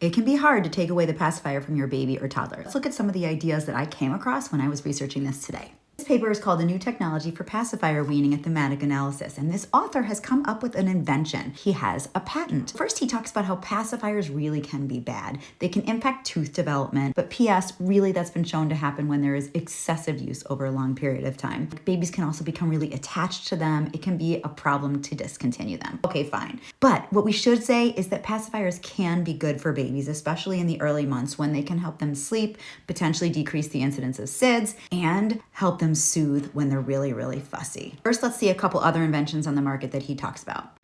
It can be hard to take away the pacifier from your baby or toddler. Let's look at some of the ideas that I came across when I was researching this today. This paper is called A New Technology for Pacifier Weaning, a Thematic Analysis, and this author has come up with an invention. He has a patent. First, he talks about how pacifiers really can be bad. They can impact tooth development, but P.S., really that's been shown to happen when there is excessive use over a long period of time. Babies can also become really attached to them. It can be a problem to discontinue them. Okay, fine. But what we should say is that pacifiers can be good for babies, especially in the early months when they can help them sleep, potentially decrease the incidence of SIDS, and help them soothe when they're really, really fussy. First, let's see a couple other inventions on the market that he talks about.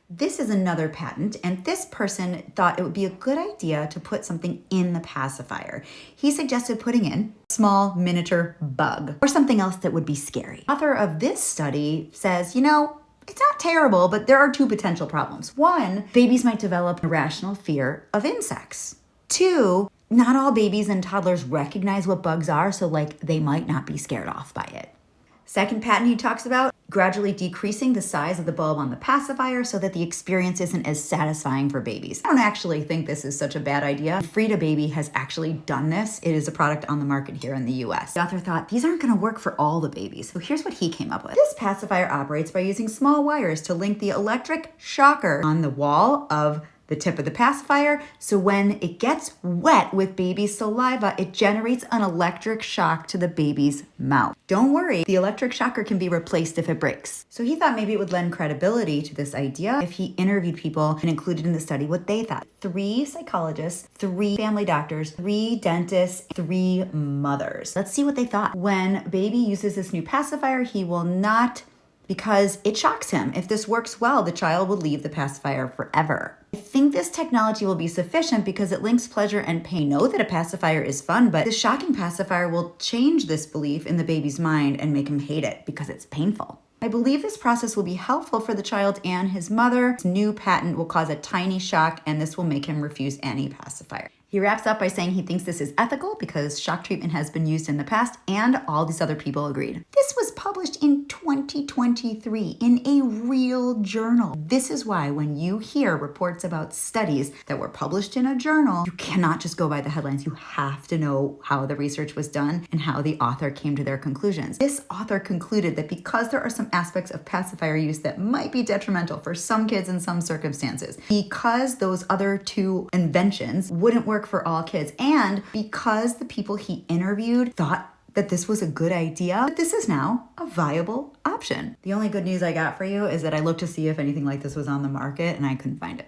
This is another patent, and this person thought it would be a good idea to put something in the pacifier. He suggested putting in a small miniature bug or something else that would be scary. The author of this study says, it's not terrible, but there are two potential problems. One, babies might develop irrational fear of insects. Two, not all babies and toddlers recognize what bugs are, so they might not be scared off by it. Second patent he talks about, gradually decreasing the size of the bulb on the pacifier so that the experience isn't as satisfying for babies. I don't actually think this is such a bad idea. Frida Baby has actually done this. It is a product on the market here in the US. The author thought these aren't going to work for all the babies. So here's what he came up with. This pacifier operates by using small wires to link the electric shocker on the wall of the tip of the pacifier, so when it gets wet with baby's saliva, it generates an electric shock to the baby's mouth. Don't worry, the electric shocker can be replaced if it breaks. So he thought maybe it would lend credibility to this idea if he interviewed people and included in the study what they thought. 3 psychologists, 3 family doctors, 3 dentists, 3 mothers. Let's see what they thought. When baby uses this new pacifier, he will not, because it shocks him. If this works well, the child will leave the pacifier forever. I think this technology will be sufficient because it links pleasure and pain. Know that a pacifier is fun, but the shocking pacifier will change this belief in the baby's mind and make him hate it because it's painful. I believe this process will be helpful for the child and his mother. This new patent will cause a tiny shock, and this will make him refuse any pacifier. He wraps up by saying he thinks this is ethical because shock treatment has been used in the past, and all these other people agreed. This was published in 2023 in a real journal. This is why when you hear reports about studies that were published in a journal, you cannot just go by the headlines. You have to know how the research was done and how the author came to their conclusions. This author concluded that because there are some aspects of pacifier use that might be detrimental for some kids in some circumstances, because those other 2 inventions wouldn't work for all kids, and because the people he interviewed thought that this was a good idea, this is now a viable option. The only good news I got for you is that I looked to see if anything like this was on the market and I couldn't find it.